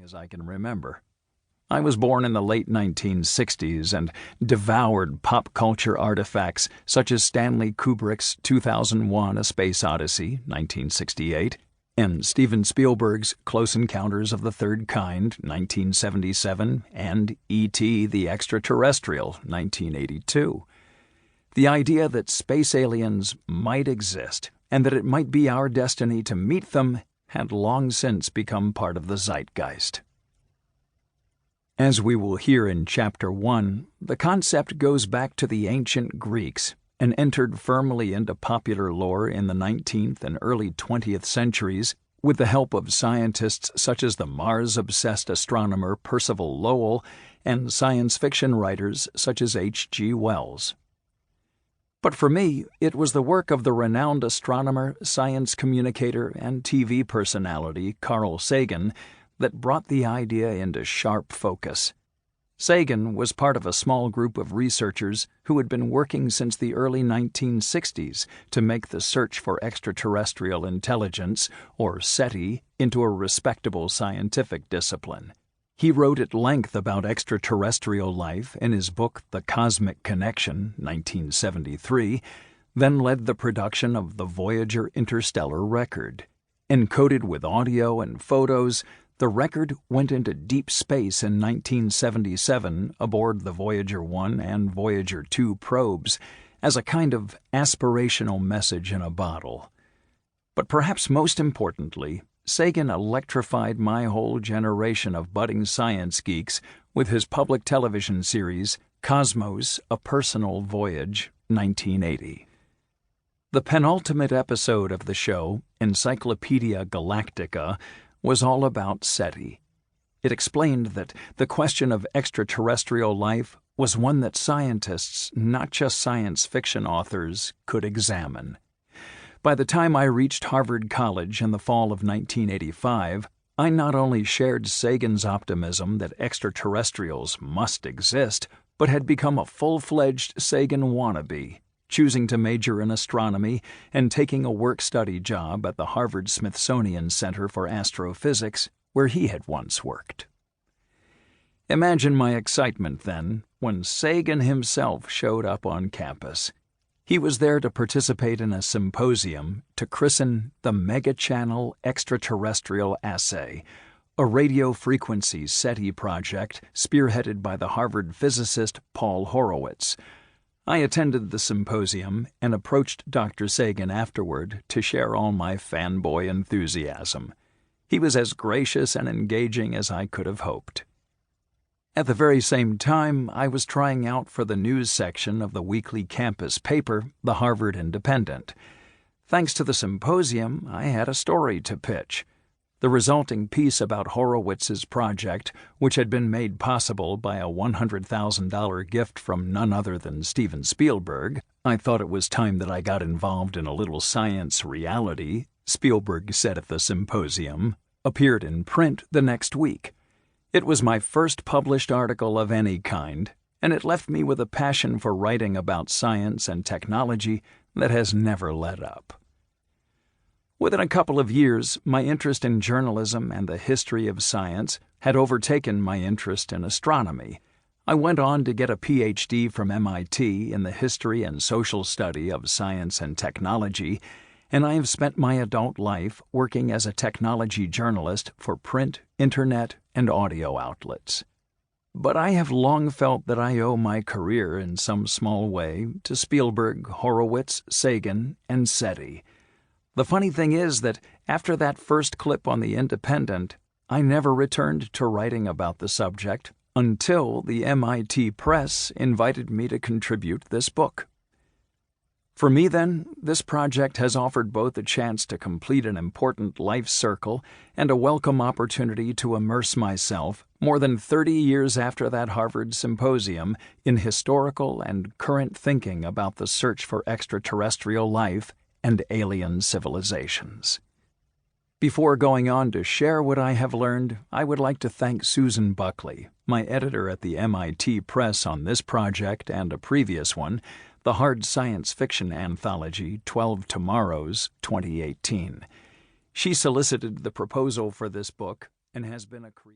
as I can remember. I was born in the late 1960s and devoured pop culture artifacts such as Stanley Kubrick's 2001: A Space Odyssey, 1968, and Steven Spielberg's Close Encounters of the Third Kind, 1977, and E.T. the Extraterrestrial, 1982. The idea that space aliens might exist and that it might be our destiny to meet them had long since become part of the zeitgeist. As we will hear in Chapter 1, the concept goes back to the ancient Greeks and entered firmly into popular lore in the 19th and early 20th centuries with the help of scientists such as the Mars-obsessed astronomer Percival Lowell and science fiction writers such as H.G. Wells. But for me, it was the work of the renowned astronomer, science communicator, and TV personality Carl Sagan that brought the idea into sharp focus. Sagan was part of a small group of researchers who had been working since the early 1960s to make the search for extraterrestrial intelligence, or SETI, into a respectable scientific discipline. He wrote at length about extraterrestrial life in his book The Cosmic Connection, 1973, then led the production of the Voyager Interstellar Record. Encoded with audio and photos, the record went into deep space in 1977 aboard the Voyager 1 and Voyager 2 probes as a kind of aspirational message in a bottle. But perhaps most importantly, Sagan electrified my whole generation of budding science geeks with his public television series Cosmos: A Personal Voyage, 1980. The penultimate episode of the show, Encyclopedia Galactica, was all about SETI. It explained that the question of extraterrestrial life was one that scientists, not just science fiction authors, could examine. By the time I reached Harvard College in the fall of 1985, I not only shared Sagan's optimism that extraterrestrials must exist, but had become a full-fledged Sagan wannabe, choosing to major in astronomy and taking a work-study job at the Harvard-Smithsonian Center for Astrophysics, where he had once worked. Imagine my excitement, then, when Sagan himself showed up on campus. He was there to participate in a symposium to christen the Mega-Channel Extraterrestrial Assay, a radio frequency SETI project spearheaded by the Harvard physicist Paul Horowitz. I attended the symposium and approached Dr. Sagan afterward to share all my fanboy enthusiasm. He was as gracious and engaging as I could have hoped. At the very same time, I was trying out for the news section of the weekly campus paper, the Harvard Independent. Thanks to the symposium, I had a story to pitch. The resulting piece about Horowitz's project, which had been made possible by a $100,000 gift from none other than Steven Spielberg. I thought it was time that I got involved in a little science reality, Spielberg said at the symposium, appeared in print the next week. It was my first published article of any kind, and it left me with a passion for writing about science and technology that has never let up. Within a couple of years, my interest in journalism and the history of science had overtaken my interest in astronomy. I went on to get a Ph.D. from MIT in the history and social study of science and technology, and I have spent my adult life working as a technology journalist for print, internet, and audio outlets. But I have long felt that I owe my career in some small way to Spielberg, Horowitz, Sagan, and SETI. The funny thing is that after that first clip on The Independent, I never returned to writing about the subject until the MIT Press invited me to contribute this book. For me, then, this project has offered both a chance to complete an important life circle and a welcome opportunity to immerse myself, more than 30 years after that Harvard symposium, in historical and current thinking about the search for extraterrestrial life and alien civilizations. Before going on to share what I have learned, I would like to thank Susan Buckley, my editor at the MIT Press on this project and a previous one, the Hard Science Fiction Anthology 12 Tomorrows, 2018. She solicited the proposal for this book and has been a creator.